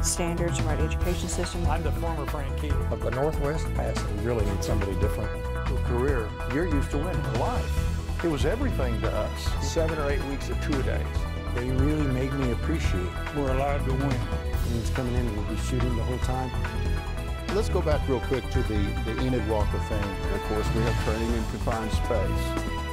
standards and right education system. I'm the former Frankie. Of the Northwest Pass, we really need somebody different. Your career, you're used to winning. Life, it was everything to us. 7 or 8 weeks of two-a-days. They really made me appreciate We're allowed to win. he was coming in and would be shooting the whole time. Let's go back real quick to the Enid Walk of Fame. Of course, we have training in confined space.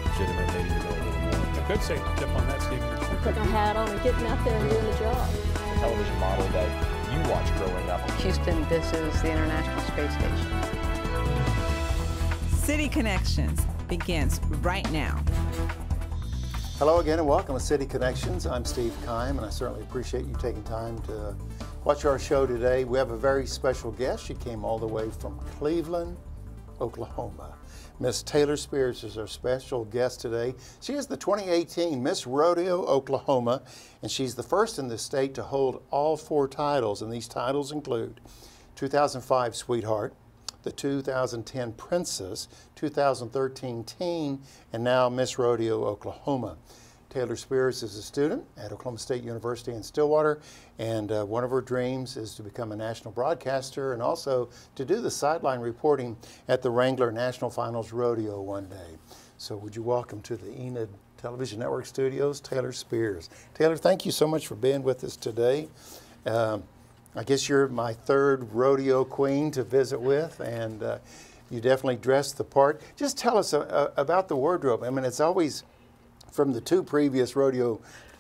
Legitimate needing to know a little more. A good safety tip on that, Steve. Putting a hat on and getting out there and doing the job. The television model that you watched growing up. Houston, this is the International Space Station. City Connections begins right now. Hello again and welcome to City Connections. I'm Steve Keim and I certainly appreciate you taking time to watch our show today. We have a very special guest. She came all the way from Cleveland, Oklahoma. Miss Taylor Spears is our special guest today. She is the 2018 Miss Rodeo, Oklahoma, and she's the first in the state to hold all 4 titles, and these titles include 2005 Sweetheart, the 2010 Princess, 2013 Teen, and now Miss Rodeo, Oklahoma. Taylor Spears is a student at Oklahoma State University in Stillwater, and one of her dreams is to become a national broadcaster and also to do the sideline reporting at the Wrangler National Finals Rodeo one day. So would you welcome to the Enid Television Network studios, Taylor Spears. Taylor, thank you so much for being with us today. I guess you're my 3rd rodeo queen to visit with, and you definitely dressed the part. Just tell us about the wardrobe. I mean, it's always, from the 2 previous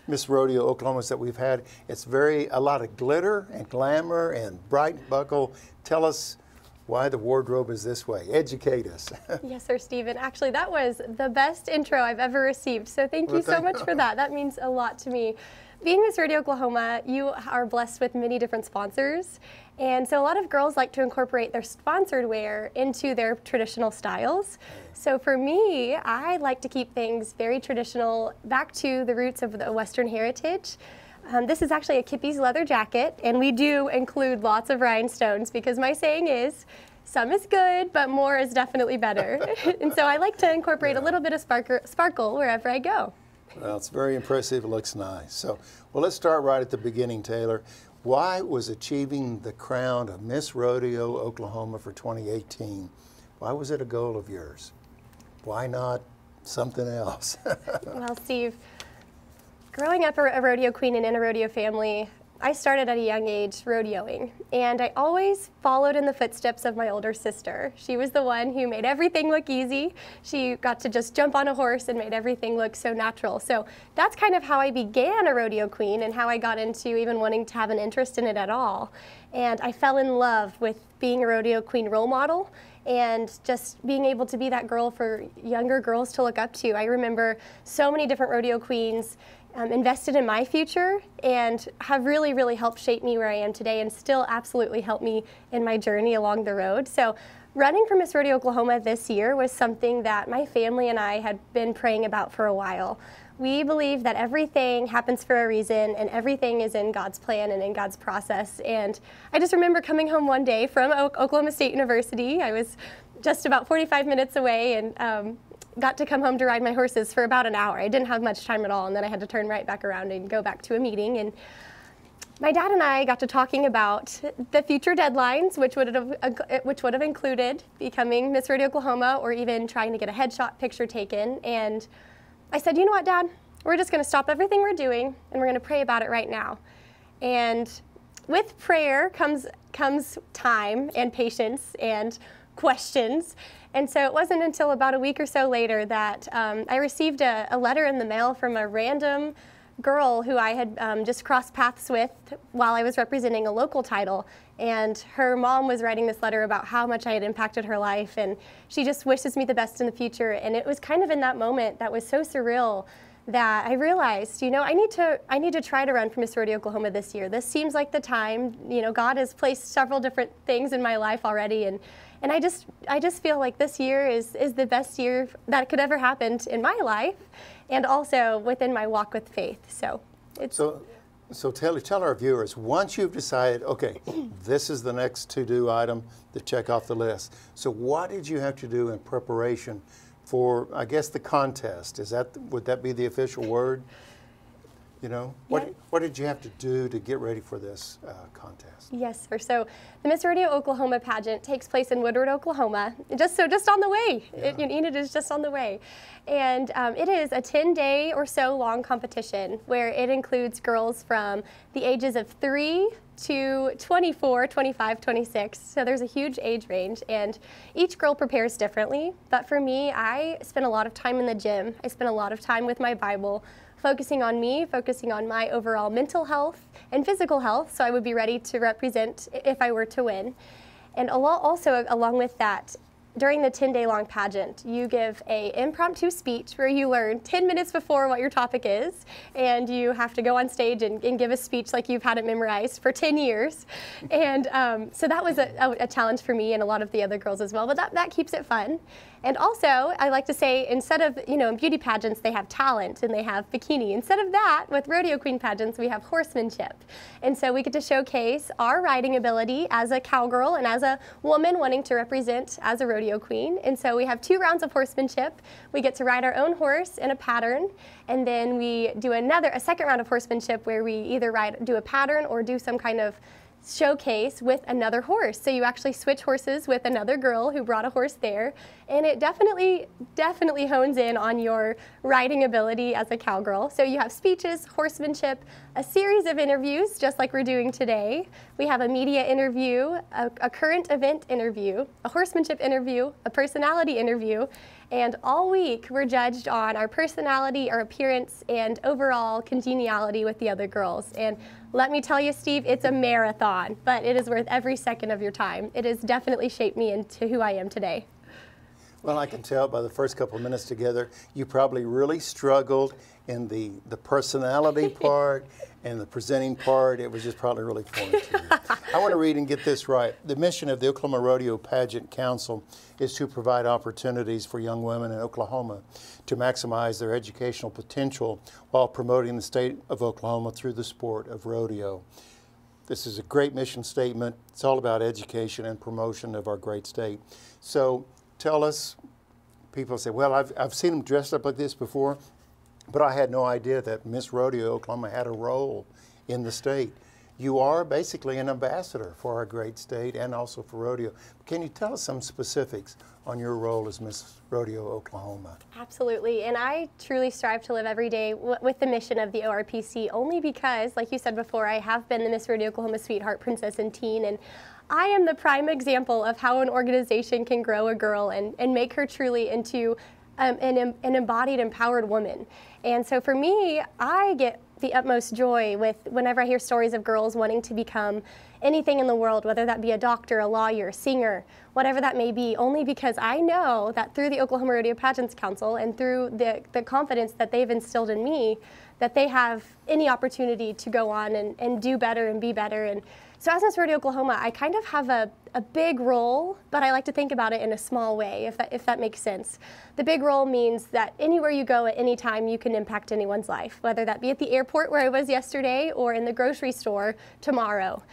Miss Rodeo Oklahomas that we've had, it's a lot of glitter and glamour and bright buckle. Tell us why the wardrobe is this way. Educate us. Yes, sir, Stephen. Actually, that was the best intro I've ever received, so thank you so much for that. That means a lot to me. Being Miss Rodeo Oklahoma, you are blessed with many different sponsors, and so a lot of girls like to incorporate their sponsored wear into their traditional styles. So for me, I like to keep things very traditional, back to the roots of the Western heritage. This is actually a Kippy's leather jacket, and we do include lots of rhinestones because my saying is, some is good, but more is definitely better. And so I like to incorporate a little bit of sparkle wherever I go. Well, it's very impressive. It looks nice. So, well, let's start right at the beginning, Taylor. Why was achieving the crown of Miss Rodeo Oklahoma for 2018, why was it a goal of yours? Why not something else? Well, Steve, growing up a rodeo queen and in a rodeo family, I started at a young age rodeoing, and I always followed in the footsteps of my older sister. She was the one who made everything look easy. She got to just jump on a horse and made everything look so natural. So that's kind of how I began a rodeo queen and how I got into even wanting to have an interest in it at all. And I fell in love with being a rodeo queen role model and just being able to be that girl for younger girls to look up to. I remember so many different rodeo queens invested in my future and have really, really helped shape me where I am today and still absolutely help me in my journey along the road. So running for Miss Rodeo Oklahoma this year was something that my family and I had been praying about for a while. We believe that everything happens for a reason and everything is in God's plan and in God's process. And I just remember coming home one day from Oklahoma State University. I was just about 45 minutes away and got to come home to ride my horses for about an hour. I didn't have much time at all, and then I had to turn right back around and go back to a meeting. And my dad and I got to talking about the future deadlines, which would have included becoming Miss Rodeo Oklahoma or even trying to get a headshot picture taken. And I said, you know what, Dad? We're just going to stop everything we're doing, and we're going to pray about it right now. And with prayer comes time and patience and questions. And so it wasn't until about a week or so later that I received a letter in the mail from a random girl who I had just crossed paths with while I was representing a local title. And her mom was writing this letter about how much I had impacted her life, and she just wishes me the best in the future. And it was kind of in that moment that was so surreal that I realized, you know, I need to try to run for Miss Rodeo Oklahoma this year. This seems like the time. You know, God has placed several different things in my life already, and I just feel like this year is the best year that could ever happen in my life, and also within my walk with faith. So it's so tell our viewers, once you've decided, okay, this is the next to-do item to check off the list. So what did you have to do in preparation for, I guess, the contest? Would that be the official word? You know, Yeah. what did you have to do to get ready for this contest? Yes, sir. So the Miss Rodeo Oklahoma pageant takes place in Woodward, Oklahoma. Just on the way. Yeah. Enid is just on the way. And it is a 10-day or so long competition where it includes girls from the ages of 3 to 24, 25, 26. So there's a huge age range, and each girl prepares differently. But for me, I spend a lot of time in the gym. I spend a lot of time with my Bible, focusing on me, focusing on my overall mental health and physical health, so I would be ready to represent if I were to win. And also, along with that, during the 10-day long pageant, you give an impromptu speech where you learn 10 minutes before what your topic is, and you have to go on stage and give a speech like you've had it memorized for 10 years. And so that was a challenge for me and a lot of the other girls as well, but that keeps it fun. And also, I like to say, instead of, in beauty pageants, they have talent and they have bikini. Instead of that, with rodeo queen pageants, we have horsemanship. And so we get to showcase our riding ability as a cowgirl and as a woman wanting to represent as a rodeo queen. And so we have 2 rounds of horsemanship. We get to ride our own horse in a pattern. And then we do a second round of horsemanship where we either do a pattern or do some kind of showcase with another horse. So you actually switch horses with another girl who brought a horse there, and it definitely hones in on your riding ability as a cowgirl. So you have speeches, horsemanship, a series of interviews just like we're doing today. We have a media interview, a current event interview, a horsemanship interview, a personality interview, and all week we're judged on our personality, our appearance, and overall congeniality with the other girls. And let me tell you, Steve, it's a marathon, but it is worth every second of your time. It has definitely shaped me into who I am today. Well, I can tell by the first couple of minutes together, you probably really struggled in the personality part and the presenting part. It was just probably really foreign to you. I want to read and get this right. The mission of the Oklahoma Rodeo Pageant Council is to provide opportunities for young women in Oklahoma to maximize their educational potential while promoting the state of Oklahoma through the sport of rodeo. This is a great mission statement. It's all about education and promotion of our great state. So tell us, people say, well, I've seen them dressed up like this before, but I had no idea that Miss Rodeo Oklahoma had a role in the state. You are basically an ambassador for our great state and also for rodeo. Can you tell us some specifics on your role as Miss Rodeo Oklahoma? Absolutely, and I truly strive to live every day with the mission of the ORPC, only because, like you said before, I have been the Miss Rodeo Oklahoma Sweetheart, Princess, and Teen, and I am the prime example of how an organization can grow a girl and make her truly into an embodied, empowered woman. And so for me, I get the utmost joy whenever I hear stories of girls wanting to become anything in the world, whether that be a doctor, a lawyer, a singer, whatever that may be, only because I know that through the Oklahoma Rodeo Pageants Council and through the confidence that they've instilled in me, that they have any opportunity to go on and do better and be better. And so as Miss Rodeo Oklahoma, I kind of have a big role, but I like to think about it in a small way, if that makes sense. The big role means that anywhere you go at any time, you can impact anyone's life, whether that be at the airport where I was yesterday or in the grocery store tomorrow.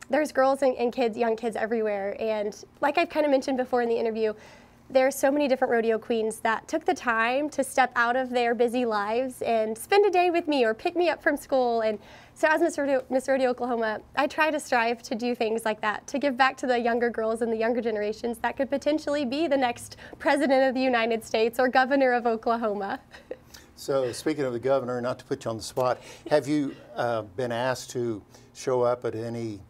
There's girls and kids, young kids everywhere, and like I've kind of mentioned before in the interview, there are so many different rodeo queens that took the time to step out of their busy lives and spend a day with me or pick me up from school. And so as Miss Rodeo Oklahoma, I try to strive to do things like that, to give back to the younger girls and the younger generations that could potentially be the next president of the United States or governor of Oklahoma. So speaking of the governor, not to put you on the spot, have you been asked to show up at any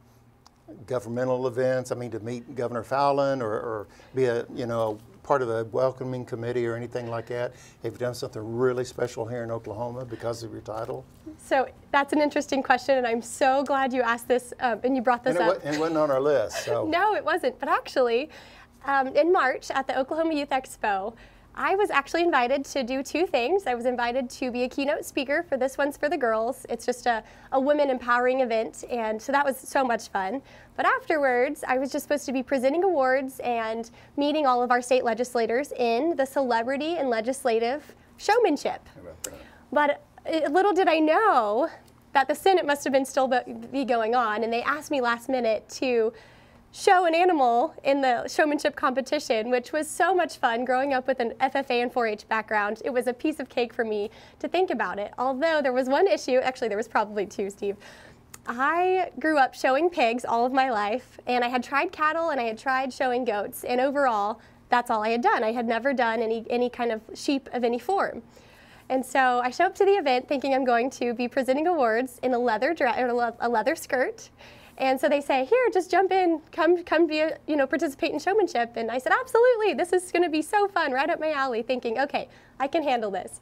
governmental events? I mean, to meet Governor Fallon or be a part of a welcoming committee or anything like that? Have you done something really special here in Oklahoma because of your title? So that's an interesting question, and I'm so glad you asked this and you brought this up. And it wasn't on our list. So. No, it wasn't. But actually, in March at the Oklahoma Youth Expo, I was actually invited to do 2 things. I was invited to be a keynote speaker for This One's for the Girls. It's just a women empowering event, and so that was so much fun. But afterwards, I was just supposed to be presenting awards and meeting all of our state legislators in the celebrity and legislative showmanship. But little did I know that the Senate must have been still be going on, and they asked me last minute to show an animal in the showmanship competition, which was so much fun. Growing up with an FFA and 4-H background, it was a piece of cake for me to think about it. Although there was one issue, actually there was probably two, Steve. I grew up showing pigs all of my life, and I had tried cattle and I had tried showing goats, and overall, that's all I had done. I had never done any kind of sheep of any form. And so I show up to the event thinking I'm going to be presenting awards in a leather dress, or a leather skirt. And so they say, here, just jump in, come be participate in showmanship. And I said, absolutely, this is gonna be so fun, right up my alley, thinking, okay, I can handle this.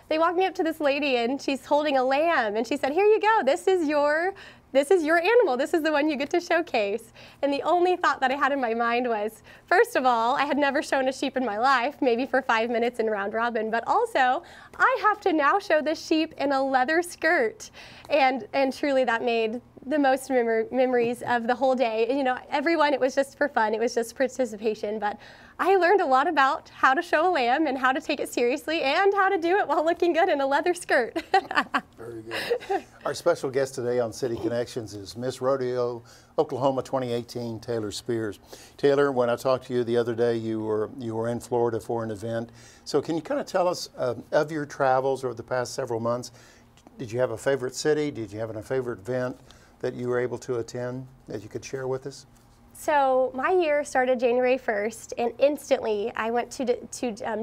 They walked me up to this lady and she's holding a lamb and she said, here you go, this is your animal, this is the one you get to showcase. And the only thought that I had in my mind was, first of all, I had never shown a sheep in my life, maybe for 5 minutes in round robin, but also I have to now show this sheep in a leather skirt. And truly that made the most memories of the whole day. You know, everyone, it was just for fun, it was just participation, but I learned a lot about how to show a lamb and how to take it seriously and how to do it while looking good in a leather skirt. Very good. Our special guest today on City Connections is Miss Rodeo, Oklahoma 2018, Taylor Spears. Taylor, when I talked to you the other day, you were in Florida for an event. So can you kind of tell us of your travels over the past several months? Did you have a favorite city? Did you have a favorite event that you were able to attend that you could share with us? So my year started January 1st, and instantly I went to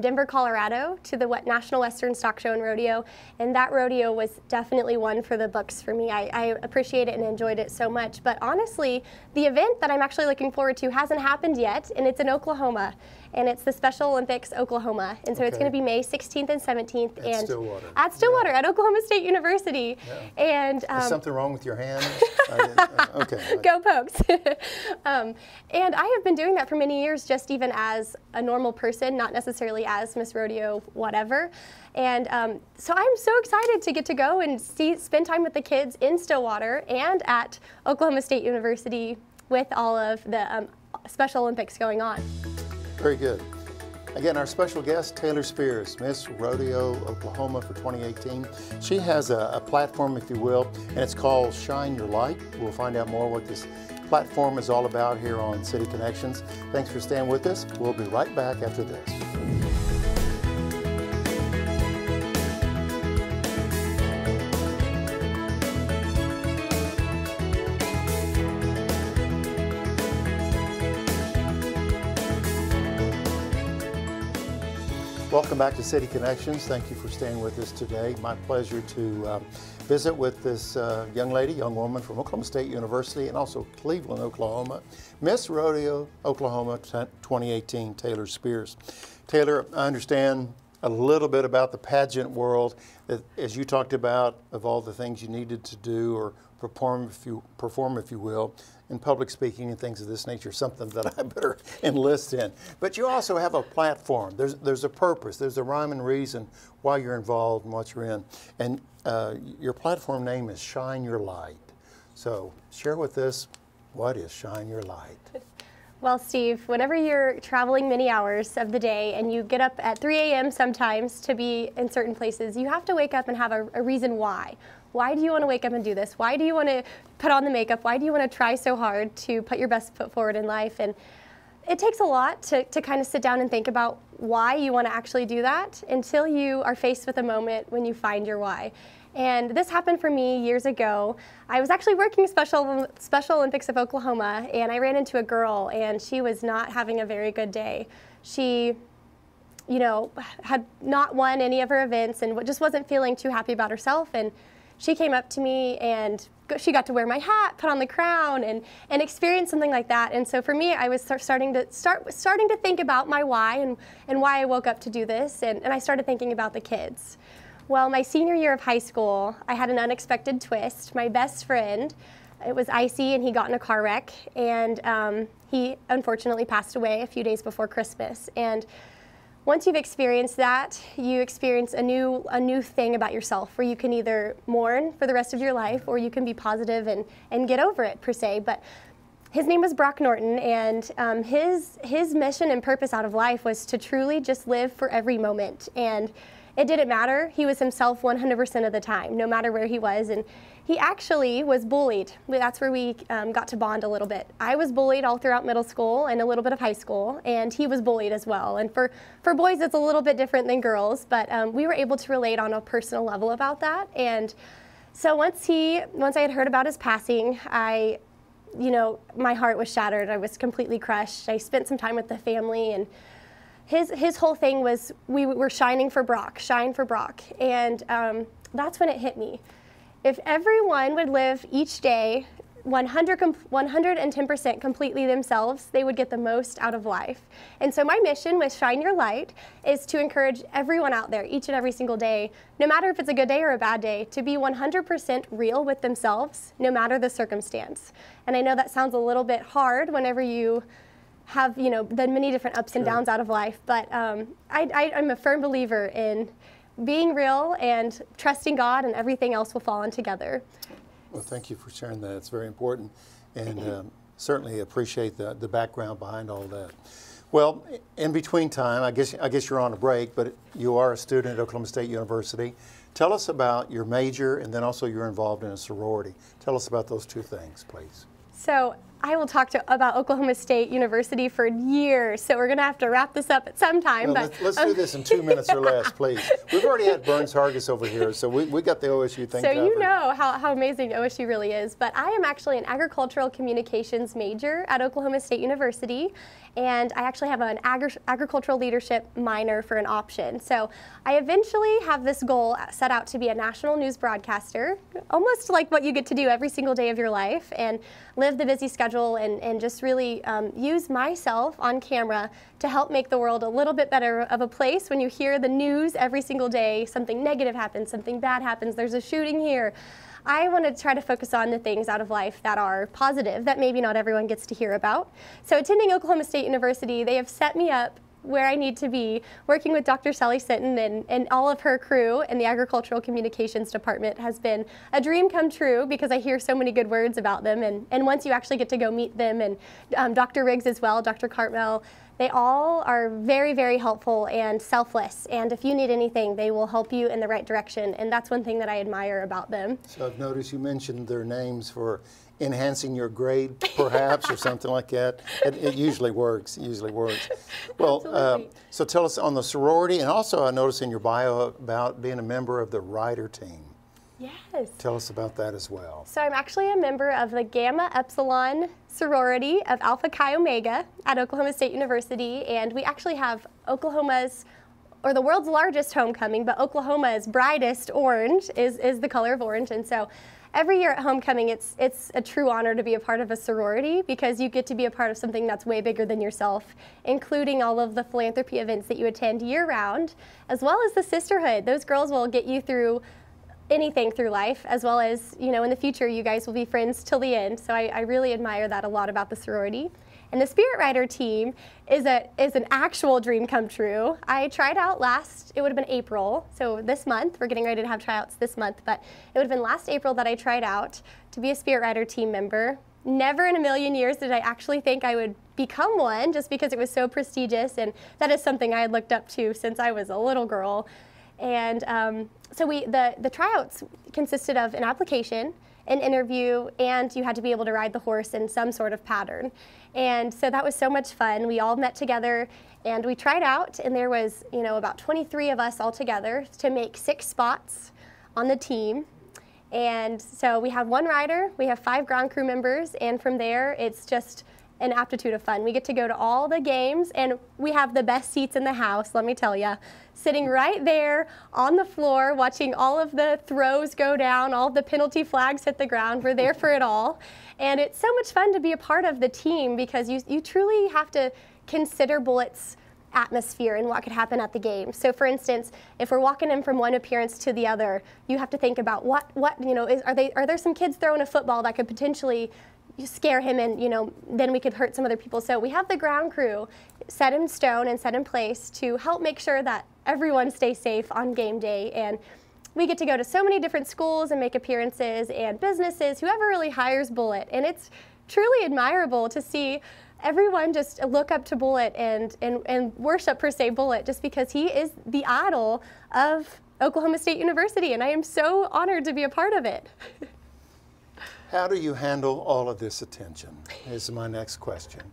Denver, Colorado, to the National Western Stock Show and Rodeo, and that rodeo was definitely one for the books for me. I appreciate it and enjoyed it so much, but honestly, the event that I'm actually looking forward to hasn't happened yet, and it's in Oklahoma, and it's the Special Olympics Oklahoma, and so it's going to be May 16th and 17th. At Stillwater, at Oklahoma State University. Yeah. And is something wrong with your hand? Okay. Go Pokes. And I have been doing that for many years, just even as a normal person, not necessarily as Miss Rodeo whatever. And so I'm so excited to get to go and spend time with the kids in Stillwater and at Oklahoma State University with all of the Special Olympics going on. Very good. Again, our special guest, Taylor Spears, Miss Rodeo, Oklahoma for 2018. She has a platform, if you will, and it's called Shine Your Light. We'll find out more what this platform is all about here on City Connections. Thanks for staying with us. We'll be right back after this. Welcome back to City Connections. Thank you for staying with us today. My pleasure to visit with this young woman from Oklahoma State University and also Cleveland, Oklahoma, Miss Rodeo, Oklahoma 2018, Taylor Spears. Taylor, I understand a little bit about the pageant world. As you talked about, of all the things you needed to do or perform, if you will, in public speaking and things of this nature, something that I better enlist in. But you also have a platform. There's a purpose. There's a rhyme and reason why you're involved and what you're in. And your platform name is Shine Your Light. So share with us, what is Shine Your Light? Well, Steve, whenever you're traveling many hours of the day and you get up at 3 a.m. sometimes to be in certain places, you have to wake up and have a reason why. Why do you want to wake up and do this? Why do you want to put on the makeup? Why do you want to try so hard to put your best foot forward in life? And it takes a lot to kind of sit down and think about why you want to actually do that until you are faced with a moment when you find your why. And this happened for me years ago. I was actually working Special Olympics of Oklahoma, and I ran into a girl, and she was not having a very good day. She, had not won any of her events and just wasn't feeling too happy about herself. And she came up to me and she got to wear my hat, put on the crown, and experience something like that. And so for me, I was starting to think about my why and why I woke up to do this. And I started thinking about the kids. Well, my senior year of high school, I had an unexpected twist. My best friend, it was icy, and he got in a car wreck, and he unfortunately passed away a few days before Christmas. And once you've experienced that, you experience a new thing about yourself, where you can either mourn for the rest of your life, or you can be positive and get over it, per se. But his name was Brock Norton, and his mission and purpose out of life was to truly just live for every moment. And it didn't matter. He was himself 100% of the time, no matter where he was. And he actually was bullied. That's where we got to bond a little bit. I was bullied all throughout middle school and a little bit of high school, and he was bullied as well. And for boys, it's a little bit different than girls, but we were able to relate on a personal level about that. And so once I had heard about his passing, my heart was shattered. I was completely crushed. I spent some time with the family, and his whole thing was we were shining for Brock, shine for Brock. And that's when it hit me. If everyone would live each day 110% completely themselves, they would get the most out of life. And so my mission with Shine Your Light is to encourage everyone out there each and every single day, no matter if it's a good day or a bad day, to be 100% real with themselves, no matter the circumstance. And I know that sounds a little bit hard whenever you have, the many different ups and downs out of life, but I'm a firm believer in being real and trusting God, and everything else will fall in together. Well, thank you for sharing that. It's very important, and certainly appreciate the background behind all that. Well, in between time, I guess you're on a break, but you are a student at Oklahoma State University. Tell us about your major, and then also you're involved in a sorority. Tell us about those two things, please. So I will talk about Oklahoma State University for years, so we're going to have to wrap this up at some time. Well, let's do this in 2 minutes or less, please. We've already had Burns Hargis over here, so we got the OSU thing covered. So you know how amazing OSU really is, but I am actually an agricultural communications major at Oklahoma State University, and I actually have an agricultural leadership minor for an option. So I eventually have this goal set out to be a national news broadcaster, almost like what you get to do every single day of your life, and live the busy schedule and just really use myself on camera to help make the world a little bit better of a place. When you hear the news every single day, something negative happens, something bad happens, there's a shooting here. I want to try to focus on the things out of life that are positive, that maybe not everyone gets to hear about. So attending Oklahoma State University, they have set me up where I need to be, working with Dr. Sally Sinton and all of her crew in the Agricultural Communications Department has been a dream come true, because I hear so many good words about them, and once you actually get to go meet them, and Dr. Riggs as well, Dr. Cartmel, they all are very, very helpful and selfless, and if you need anything, they will help you in the right direction, and that's one thing that I admire about them. So I've noticed you mentioned their names for enhancing your grade, perhaps, or something like that. It usually works. It usually works. Well, so tell us on the sorority, and also I noticed in your bio about being a member of the Rider team. Yes. Tell us about that as well. So I'm actually a member of the Gamma Epsilon sorority of Alpha Chi Omega at Oklahoma State University, and we actually have the world's largest homecoming, but Oklahoma's brightest orange is the color of orange, and so every year at homecoming, it's a true honor to be a part of a sorority, because you get to be a part of something that's way bigger than yourself, including all of the philanthropy events that you attend year-round, as well as the sisterhood. Those girls will get you through anything through life, as well as, in the future, you guys will be friends till the end. So I really admire that a lot about the sorority. And the Spirit Rider team is an actual dream come true. I tried out it would have been April, so this month, we're getting ready to have tryouts this month, but it would have been last April that I tried out to be a Spirit Rider team member. Never in a million years did I actually think I would become one, just because it was so prestigious, and that is something I had looked up to since I was a little girl. And so the tryouts consisted of an application, an interview, and you had to be able to ride the horse in some sort of pattern. And so that was so much fun. We all met together and we tried out, and there was, about 23 of us all together to make 6 spots on the team. And so we have 1 rider, we have 5 ground crew members, and from there it's just an aptitude of fun. We get to go to all the games, and we have the best seats in the house, let me tell you. Sitting right there on the floor, watching all of the throws go down, all of the penalty flags hit the ground. We're there for it all. And it's so much fun to be a part of the team, because you truly have to consider Bullett's atmosphere and what could happen at the game. So for instance, if we're walking in from one appearance to the other, you have to think about are there some kids throwing a football that could potentially scare him, and then we could hurt some other people. So we have the ground crew set in stone and set in place to help make sure that everyone stays safe on game day. And we get to go to so many different schools and make appearances, and businesses, whoever really hires Bullet. And it's truly admirable to see everyone just look up to Bullet and worship, per se, Bullet, just because he is the idol of Oklahoma State University, and I am so honored to be a part of it. How do you handle all of this attention, is my next question.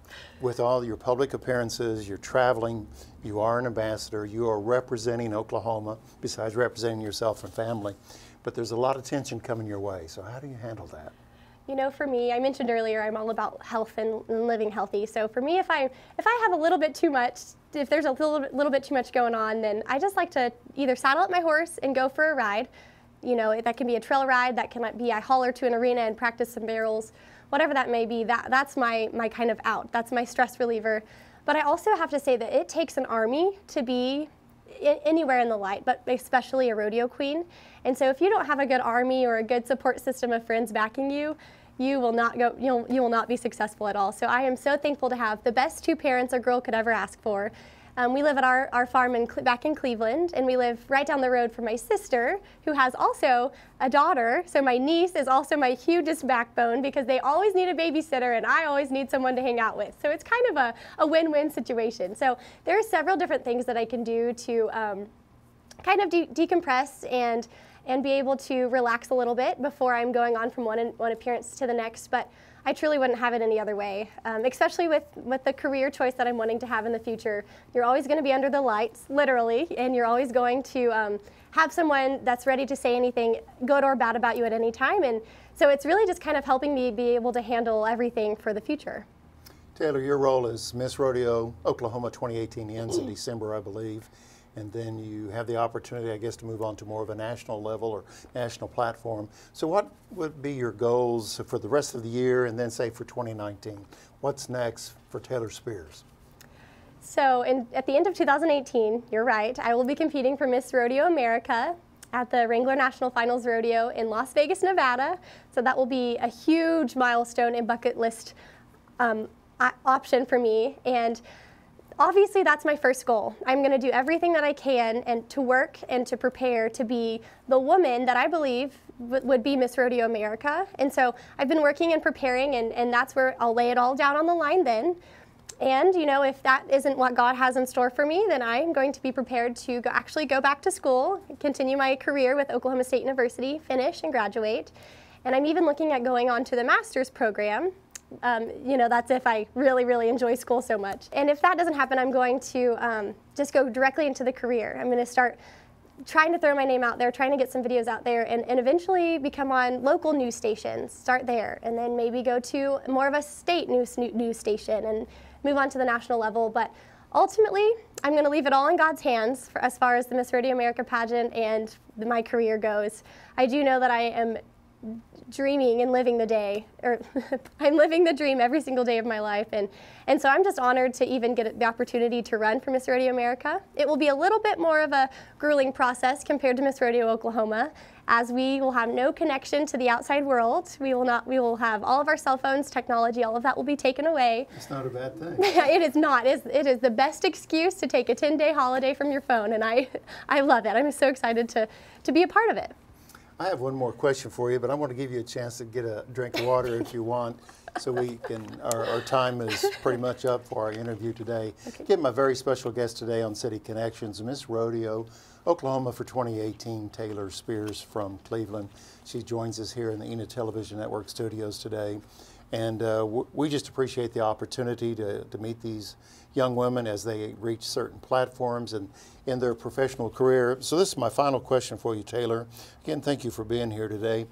With all your public appearances, you're traveling, you are an ambassador, you are representing Oklahoma, besides representing yourself and family, but there's a lot of attention coming your way, so how do you handle that? You know, for me, I mentioned earlier, I'm all about health and living healthy. So for me, if I have a little bit too much, if there's a little bit too much going on, then I just like to either saddle up my horse and go for a ride. You know, that can be a trail ride, that can be I holler to an arena and practice some barrels, whatever that may be. That's my kind of out. That's my stress reliever. But I also have to say that it takes an army to be anywhere in the light, but especially a rodeo queen. And so if you don't have a good army or a good support system of friends backing you, you will not be successful at all. So I am so thankful to have the best two parents a girl could ever ask for. We live at our farm back in Cleveland, and we live right down the road from my sister, who has also a daughter. So my niece is also my hugest backbone, because they always need a babysitter, and I always need someone to hang out with. So it's kind of a win-win situation. So there are several different things that I can do to kind of decompress and be able to relax a little bit before I'm going on from one appearance to the next. But I truly wouldn't have it any other way, especially with the career choice that I'm wanting to have in the future. You're always going to be under the lights, literally, and you're always going to have someone that's ready to say anything good or bad about you at any time. And so it's really just kind of helping me be able to handle everything for the future. Taylor, your role as Miss Rodeo Oklahoma 2018 ends in December, I believe. And then you have the opportunity, I guess, to move on to more of a national level or national platform. So what would be your goals for the rest of the year and then say for 2019? What's next for Taylor Spears? So at the end of 2018, you're right, I will be competing for Miss Rodeo America at the Wrangler National Finals Rodeo in Las Vegas, Nevada. So that will be a huge milestone and bucket list option for me. And obviously, that's my first goal. I'm going to do everything that I can and to work and to prepare to be the woman that I believe would be Miss Rodeo America. And so I've been working and preparing, and that's where I'll lay it all down on the line then. And, you know, if that isn't what God has in store for me, then I'm going to be prepared to actually go back to school, continue my career with Oklahoma State University, finish and graduate. And I'm even looking at going on to the master's program. You know, that's if I really, really enjoy school so much. And if that doesn't happen, I'm going to just go directly into the career. I'm going to start trying to throw my name out there, trying to get some videos out there, and eventually become on local news stations, start there, and then maybe go to more of a state news station and move on to the national level. But ultimately, I'm going to leave it all in God's hands as far as the Miss Rodeo America pageant and my career goes. I do know that I am dreaming and living the day, or I'm living the dream every single day of my life, and so I'm just honored to even get the opportunity to run for Miss Rodeo America. It will be a little bit more of a grueling process compared to Miss Rodeo Oklahoma, as we will have no connection to the outside world. We will have all of our cell phones, technology, all of that will be taken away. It's not a bad thing. It is not. It is the best excuse to take a 10-day holiday from your phone, and I love it. I'm so excited to be a part of it. I have one more question for you, but I want to give you a chance to get a drink of water if you want, so we can, our time is pretty much up for our interview today. Okay. Again, my very special guest today on City Connections, Miss Rodeo Oklahoma for 2018, Taylor Spears from Cleveland. She joins us here in the Enid Television Network studios today. And we just appreciate the opportunity to meet these young women as they reach certain platforms and in their professional career. So this is my final question for you, Taylor. Again, thank you for being here today.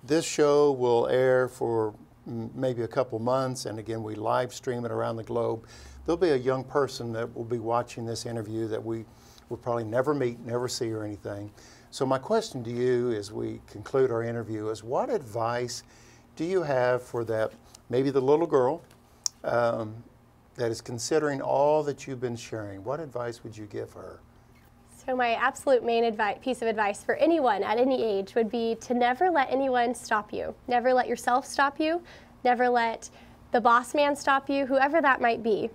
This show will air for maybe a couple months, and again, we live stream it around the globe. There'll be a young person that will be watching this interview that we will probably never meet, never see or anything. So my question to you as we conclude our interview is, what advice do you have for that, maybe the little girl that is considering all that you've been sharing? What advice would you give her? So my absolute main piece of advice for anyone at any age would be to never let anyone stop you. Never let yourself stop you. Never let the boss man stop you, whoever that might be.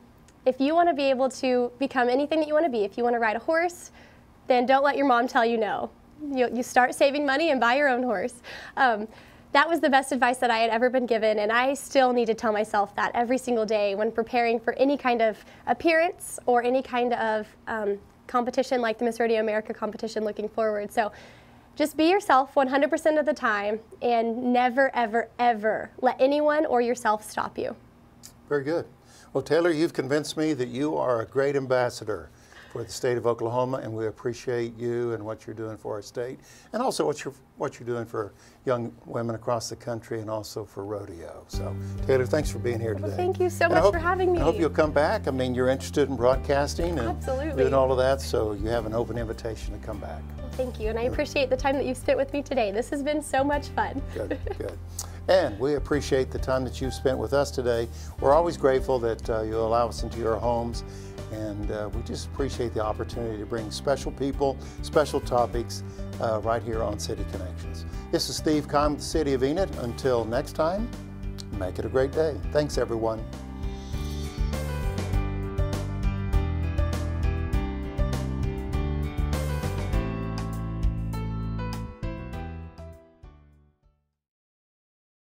If you want to be able to become anything that you want to be, if you want to ride a horse, then don't let your mom tell you no. You start saving money and buy your own horse. that was the best advice that I had ever been given, and I still need to tell myself that every single day when preparing for any kind of appearance or any kind of competition like the Miss Rodeo America competition looking forward. So just be yourself 100% of the time and never, ever, ever let anyone or yourself stop you. Very good. Well, Taylor, you've convinced me that you are a great ambassador for the state of Oklahoma, and we appreciate you and what you're doing for our state, and also what you're doing for young women across the country, and also for rodeo. So, Taylor, thanks for being here today. Well, thank you so much for having me. I hope you'll come back. I mean, you're interested in broadcasting and doing all of that, so you have an open invitation to come back. Well, thank you, and I appreciate the time that you've spent with me today. This has been so much fun. Good, good. And we appreciate the time that you've spent with us today. We're always grateful that you allow us into your homes. And we just appreciate the opportunity to bring special people, special topics right here on City Connections. This is Steve Keim with the City of Enid. Until next time, make it a great day. Thanks, everyone.